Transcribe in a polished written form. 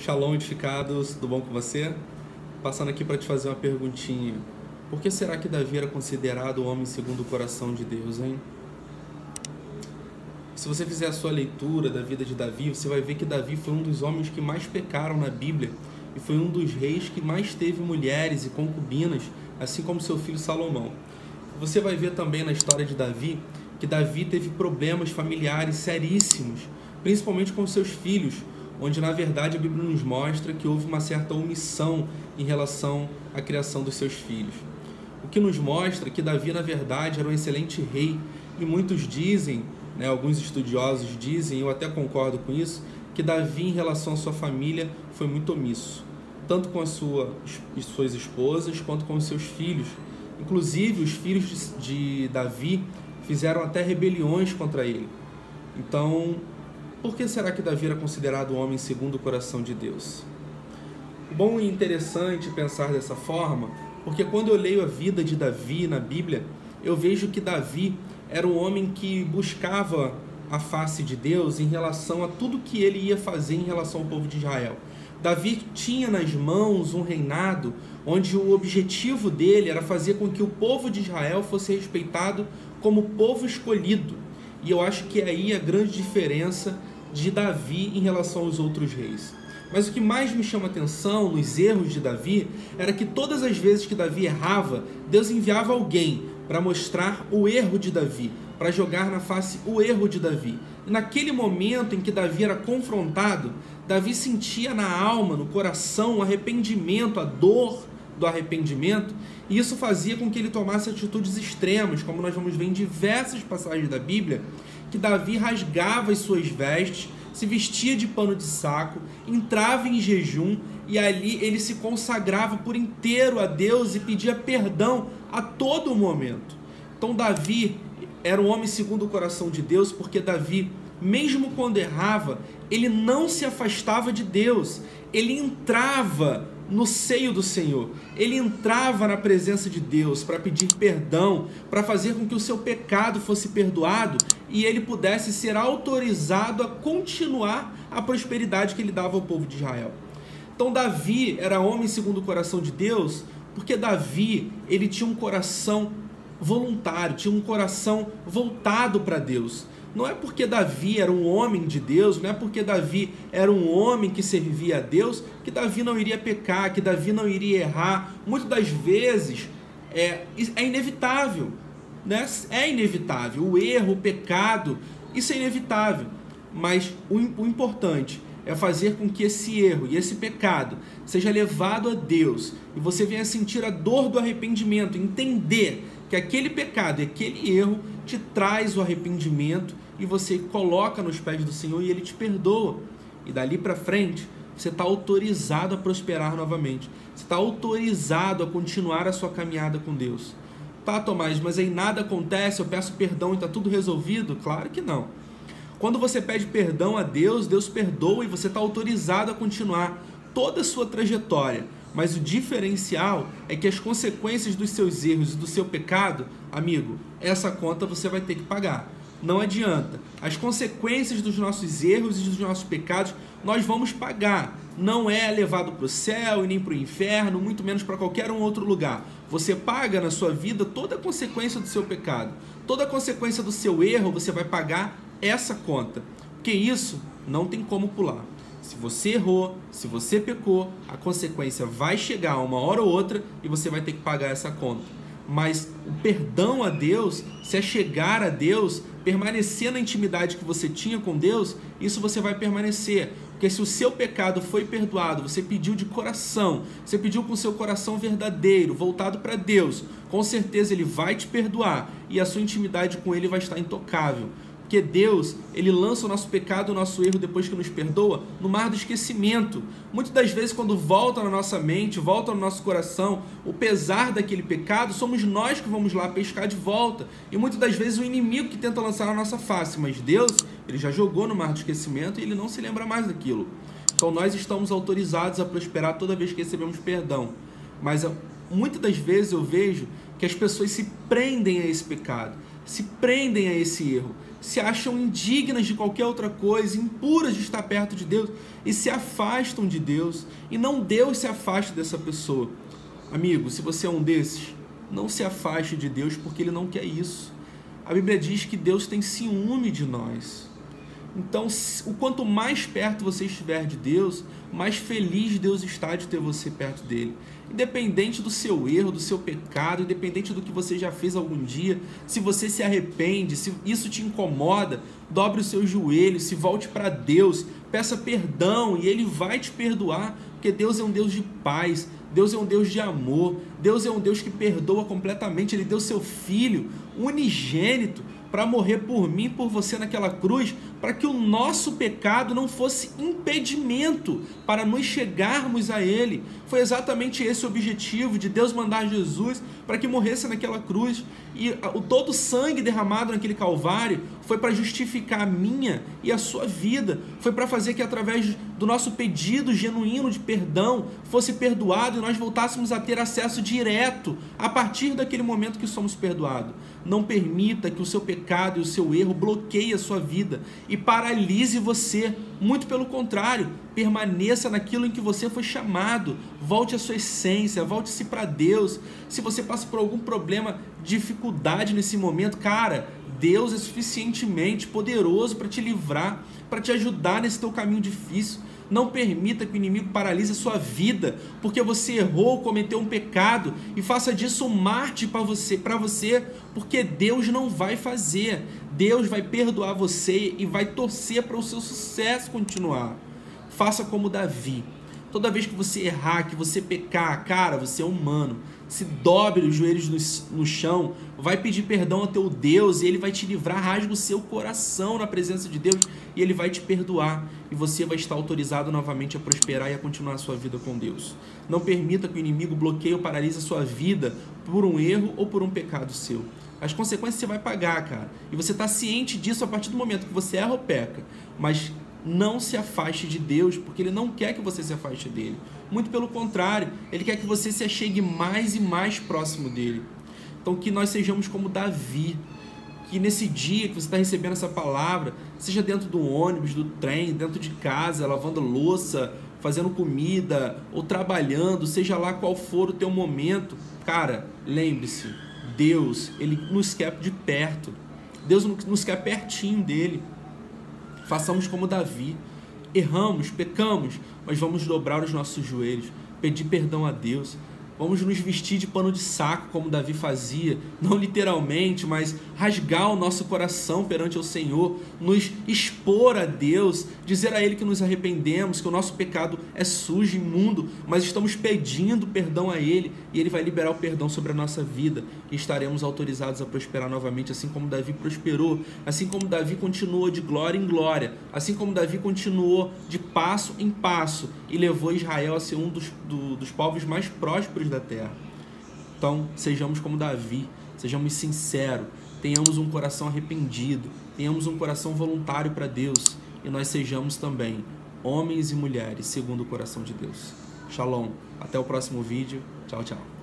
Shalom, edificados, tudo bom com você? Passando aqui para te fazer uma perguntinha. Por que será que Davi era considerado o homem segundo o coração de Deus, hein? Se você fizer a sua leitura da vida de Davi, você vai ver que Davi foi um dos homens que mais pecaram na Bíblia e foi um dos reis que mais teve mulheres e concubinas, assim como seu filho Salomão. Você vai ver também na história de Davi que Davi teve problemas familiares seríssimos, principalmente com seus filhos, onde na verdade a Bíblia nos mostra que houve uma certa omissão em relação à criação dos seus filhos. O que nos mostra que Davi na verdade era um excelente rei, e muitos dizem, alguns estudiosos dizem, eu até concordo com isso, que Davi em relação à sua família foi muito omisso, tanto com as suas esposas quanto com os seus filhos. Inclusive os filhos de Davi fizeram até rebeliões contra ele. Então, por que será que Davi era considerado um homem segundo o coração de Deus? Bom e interessante pensar dessa forma, porque quando eu leio a vida de Davi na Bíblia, eu vejo que Davi era um homem que buscava a face de Deus em relação a tudo que ele ia fazer em relação ao povo de Israel. Davi tinha nas mãos um reinado onde o objetivo dele era fazer com que o povo de Israel fosse respeitado como povo escolhido. E eu acho que é aí a grande diferença de Davi em relação aos outros reis. Mas o que mais me chama atenção nos erros de Davi era que todas as vezes que Davi errava, Deus enviava alguém para mostrar o erro de Davi, para jogar na face o erro de Davi. E naquele momento em que Davi era confrontado, Davi sentia na alma, no coração, o arrependimento, a dor do arrependimento, e isso fazia com que ele tomasse atitudes extremas, como nós vamos ver em diversas passagens da Bíblia, que Davi rasgava as suas vestes, se vestia de pano de saco, entrava em jejum e ali ele se consagrava por inteiro a Deus e pedia perdão a todo momento. Então Davi era um homem segundo o coração de Deus, porque Davi, mesmo quando errava, ele não se afastava de Deus, ele entrava no seio do Senhor, ele entrava na presença de Deus para pedir perdão, para fazer com que o seu pecado fosse perdoado e ele pudesse ser autorizado a continuar a prosperidade que ele dava ao povo de Israel. Então Davi era homem segundo o coração de Deus, porque Davi, ele tinha um coração voluntário, tinha um coração voltado para Deus. Não é porque Davi era um homem de Deus, não é porque Davi era um homem que servia a Deus, que Davi não iria pecar, que Davi não iria errar. Muitas das vezes é inevitável, né? É inevitável. O erro, o pecado, isso é inevitável. Mas o importante é fazer com que esse erro e esse pecado seja levado a Deus e você venha sentir a dor do arrependimento, entender que aquele pecado e aquele erro te traz o arrependimento e você coloca nos pés do Senhor e Ele te perdoa. E dali para frente, você está autorizado a prosperar novamente. Você está autorizado a continuar a sua caminhada com Deus. Tá, Tomás, mas aí nada acontece, eu peço perdão e está tudo resolvido? Claro que não. Quando você pede perdão a Deus, Deus perdoa e você está autorizado a continuar toda a sua trajetória. Mas o diferencial é que as consequências dos seus erros e do seu pecado, amigo, essa conta você vai ter que pagar. Não adianta. As consequências dos nossos erros e dos nossos pecados nós vamos pagar. Não é levado para o céu e nem para o inferno, muito menos para qualquer um outro lugar. Você paga na sua vida toda a consequência do seu pecado. Toda a consequência do seu erro você vai pagar essa conta. Porque isso não tem como pular. Se você errou, se você pecou, a consequência vai chegar uma hora ou outra e você vai ter que pagar essa conta. Mas o perdão a Deus, se é chegar a Deus, permanecer na intimidade que você tinha com Deus, isso você vai permanecer. Porque se o seu pecado foi perdoado, você pediu de coração, você pediu com o seu coração verdadeiro, voltado para Deus, com certeza Ele vai te perdoar e a sua intimidade com Ele vai estar intocável. Porque Deus, Ele lança o nosso pecado, o nosso erro, depois que nos perdoa, no mar do esquecimento. Muitas das vezes, quando volta na nossa mente, volta no nosso coração, o pesar daquele pecado, somos nós que vamos lá pescar de volta. E muitas das vezes o inimigo que tenta lançar na nossa face. Mas Deus, Ele já jogou no mar do esquecimento e Ele não se lembra mais daquilo. Então nós estamos autorizados a prosperar toda vez que recebemos perdão. Mas muitas das vezes eu vejo que as pessoas se prendem a esse pecado. se prendem a esse erro, se acham indignas de qualquer outra coisa, impuras de estar perto de Deus e se afastam de Deus, e não Deus se afaste dessa pessoa. Amigo, se você é um desses, não se afaste de Deus, porque Ele não quer isso. A Bíblia diz que Deus tem ciúme de nós. Então, o quanto mais perto você estiver de Deus, mais feliz Deus está de ter você perto dele. Independente do seu erro, do seu pecado, independente do que você já fez algum dia, se você se arrepende, se isso te incomoda, dobre os seus joelhos, se volte para Deus, peça perdão e Ele vai te perdoar, porque Deus é um Deus de paz, Deus é um Deus de amor, Deus é um Deus que perdoa completamente. Ele deu seu Filho unigênito para morrer por mim e por você naquela cruz, para que o nosso pecado não fosse impedimento para nós chegarmos a Ele. Foi exatamente esse o objetivo de Deus mandar Jesus para que morresse naquela cruz. E todo o sangue derramado naquele Calvário foi para justificar a minha e a sua vida. Foi para fazer que através do nosso pedido genuíno de perdão fosse perdoado e nós voltássemos a ter acesso direto a partir daquele momento que somos perdoados. Não permita que o seu pecado e o seu erro bloqueiem a sua vida e paralise você. Muito pelo contrário, permaneça naquilo em que você foi chamado. Volte à sua essência, volte-se para Deus. Se você passa por algum problema, dificuldade nesse momento, cara, Deus é suficientemente poderoso para te livrar, para te ajudar nesse teu caminho difícil. Não permita que o inimigo paralise a sua vida, porque você errou, cometeu um pecado, e faça disso um mártir para você, porque Deus não vai fazer. Deus vai perdoar você e vai torcer para o seu sucesso continuar. Faça como Davi. Toda vez que você errar, que você pecar, cara, você é humano. Se dobre os joelhos no chão, vai pedir perdão ao teu Deus e Ele vai te livrar, rasga o seu coração na presença de Deus e Ele vai te perdoar. E você vai estar autorizado novamente a prosperar e a continuar a sua vida com Deus. Não permita que o inimigo bloqueie ou paralise a sua vida por um erro ou por um pecado seu. As consequências você vai pagar, cara. E você está ciente disso a partir do momento que você erra ou peca. Mas não se afaste de Deus, porque Ele não quer que você se afaste dele. Muito pelo contrário, Ele quer que você se achegue mais e mais próximo dele. Então que nós sejamos como Davi, que nesse dia que você está recebendo essa palavra, seja dentro do ônibus, do trem, dentro de casa, lavando louça, fazendo comida ou trabalhando, seja lá qual for o teu momento, cara, lembre-se, Deus, Ele nos quer de perto. Deus nos quer pertinho dele. Façamos como Davi. Erramos, pecamos, mas vamos dobrar os nossos joelhos, pedir perdão a Deus. Vamos nos vestir de pano de saco, como Davi fazia, não literalmente, mas rasgar o nosso coração perante o Senhor, nos expor a Deus, dizer a Ele que nos arrependemos, que o nosso pecado é sujo, imundo, mas estamos pedindo perdão a Ele, e Ele vai liberar o perdão sobre a nossa vida, e estaremos autorizados a prosperar novamente, assim como Davi prosperou, assim como Davi continuou de glória em glória, assim como Davi continuou de passo em passo, e levou Israel a ser um dos povos mais prósperos da terra. Então, sejamos como Davi, sejamos sinceros, tenhamos um coração arrependido, tenhamos um coração voluntário para Deus, e nós sejamos também homens e mulheres segundo o coração de Deus. Shalom, até o próximo vídeo, tchau, tchau.